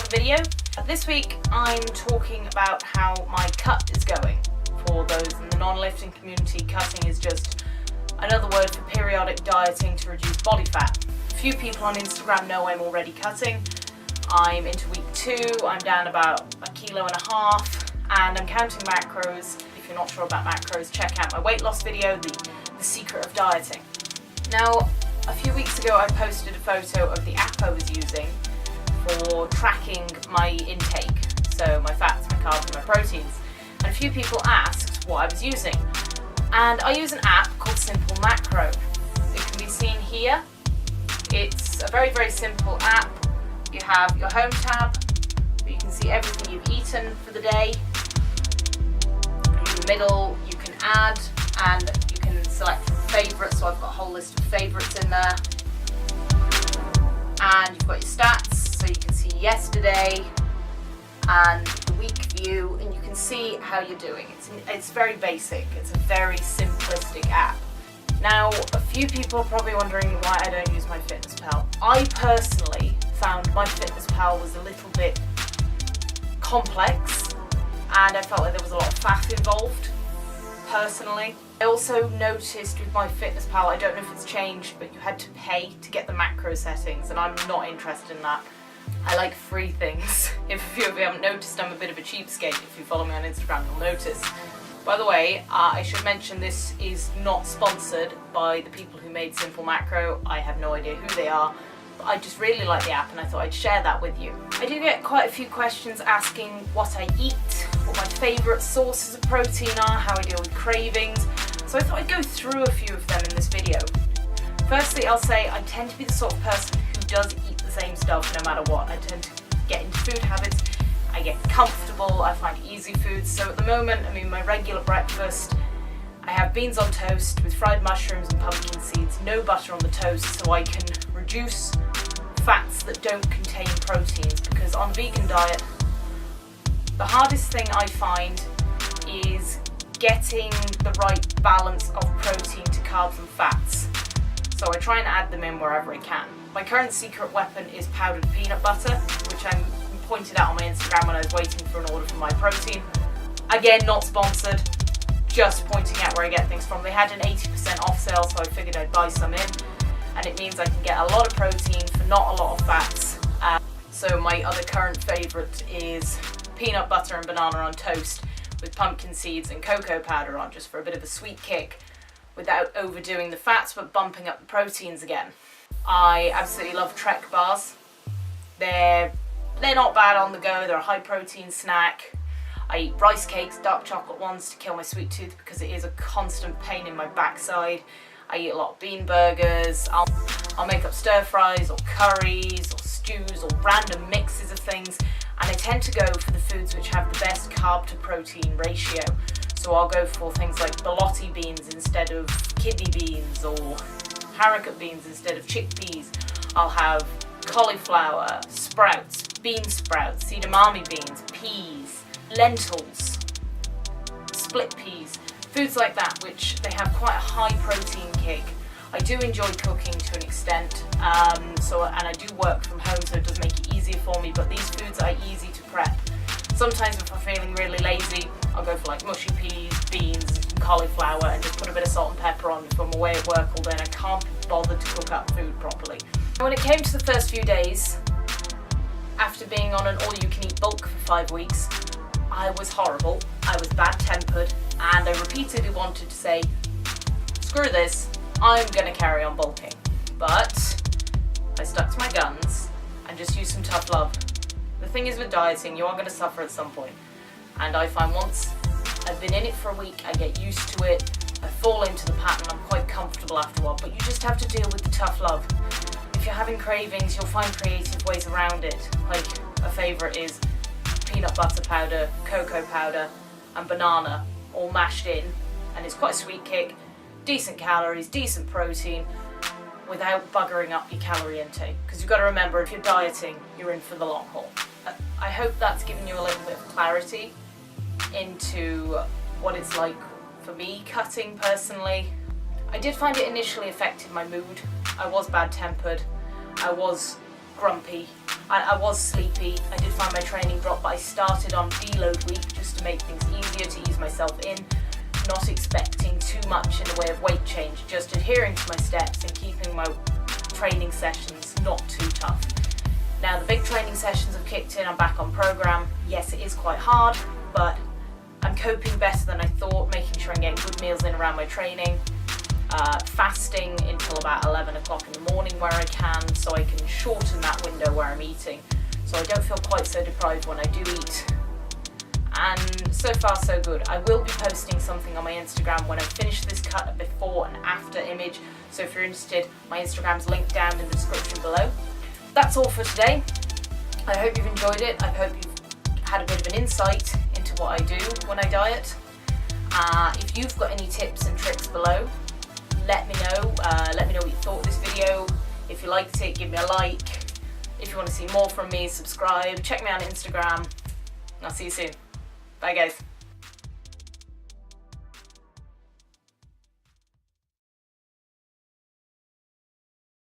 another video. This week I'm talking about how my cut is going. For those in the non-lifting community, cutting is just another word for periodic dieting to reduce body fat. A few people on Instagram know I'm already cutting. I'm into week 2, I'm down about 1.5 kilos, and I'm counting macros. If you're not sure about macros, check out my weight loss video, The Secret of Dieting. Now, a few weeks ago I posted a photo of the app I was using for tracking my intake, so my fats, my carbs and my proteins. And a few people asked what I was using. And I use an app called Simple Macro. It can be seen here. It's a very, very simple app. You have your home tab, where you can see everything you've eaten for the day. In the middle, you can add, and you can select from favourites, so I've got a whole list of favourites in there. And you've got your stats, so you can see yesterday and the week view, and you can see how you're doing. It's very basic, it's a very simplistic app. Now, a few people are probably wondering why I don't use MyFitnessPal. I personally found MyFitnessPal was a little bit complex, and I felt like there was a lot of faff involved, personally. I also noticed with MyFitnessPal, I don't know if it's changed, but you had to pay to get the macro settings, and I'm not interested in that. I like free things. If a few of you haven't noticed, I'm a bit of a cheapskate. If you follow me on Instagram, you'll notice. By the way, I should mention this is not sponsored by the people who made Simple Macro. I have no idea who they are, but I just really like the app and I thought I'd share that with you. I do get quite a few questions asking what I eat, what my favourite sources of protein are, how I deal with cravings, so I thought I'd go through a few of them in this video. Firstly, I'll say I tend to be the sort of person who does eat the same stuff no matter what. I tend to get into food habits, I get comfortable, I find easy foods. So at the moment, my regular breakfast, I have beans on toast with fried mushrooms and pumpkin seeds, no butter on the toast, so I can reduce fats that don't contain proteins, because on a vegan diet, the hardest thing I find is getting the right balance of protein to carbs and fats. So I try and add them in wherever I can. My current secret weapon is powdered peanut butter, which I pointed out on my Instagram when I was waiting for an order for my protein. Again, not sponsored, just pointing out where I get things from. They had an 80% off sale, so I figured I'd buy some in. And it means I can get a lot of protein for not a lot of fats. So my other current favourite is peanut butter and banana on toast with pumpkin seeds and cocoa powder on, just for a bit of a sweet kick without overdoing the fats but bumping up the proteins again. I absolutely love Trek bars. They're not bad on the go, they're a high protein snack. I eat rice cakes, dark chocolate ones, to kill my sweet tooth because it is a constant pain in my backside. I eat a lot of bean burgers. I'll make up stir fries or curries or stews or random mixes of things, and I tend to go for the foods which have the best carb to protein ratio. So I'll go for things like bolotti beans instead of kidney beans, or haricot beans instead of chickpeas. I'll have cauliflower, sprouts, bean sprouts, edamame beans, peas, lentils, split peas, foods like that, which they have quite a high protein kick. I do enjoy cooking to an extent, and I do work from home, so it does make it easier for me, but these foods are easy to prep. Sometimes if I'm feeling really lazy, I'll go for like mushy peas, beans, cauliflower, and just put a bit of salt and pepper on if I'm away at work all day and I can't be bothered to cook up food properly. When it came to the first few days, after being on an all-you-can-eat bulk for 5 weeks, I was horrible, I was bad-tempered, and I repeatedly wanted to say, screw this, I'm gonna carry on bulking. But I stuck to my guns and just used some tough love. The thing is with dieting, you are gonna suffer at some point. And I find once I've been in it for a week, I get used to it, I fall into the pattern, I'm quite comfortable after a while, but you just have to deal with the tough love. If you're having cravings, you'll find creative ways around it. Like, a favourite is peanut butter powder, cocoa powder and banana all mashed in, and it's quite a sweet kick, decent calories, decent protein, without buggering up your calorie intake. Because you've got to remember, if you're dieting, you're in for the long haul. I hope that's given you a little bit of clarity into what it's like for me cutting personally. I did find it initially affected my mood. I was bad-tempered, I was grumpy, I was sleepy, I did find my training drop, but I started on deload week just to make things easier to ease myself in, not expecting too much in the way of weight change, just adhering to my steps and keeping my training sessions not too tough. Now the big training sessions have kicked in, I'm back on program. Yes, it is quite hard, but I'm coping better than I thought, making sure I'm getting good meals in around my training, fasting until about 11 o'clock in the morning where I can, so I can shorten that window where I'm eating, so I don't feel quite so deprived when I do eat. And so far so good. I will be posting something on my Instagram when I finish this cut, a before and after image, so if you're interested, my Instagram's linked down in the description below. That's all for today. I hope you've enjoyed it. I hope you've had a bit of an insight into what I do when I diet. If you've got any tips and tricks below, let me know. Let me know what you thought of this video. If you liked it, give me a like. If you want to see more from me, subscribe. Check me out on Instagram. I'll see you soon. Bye guys.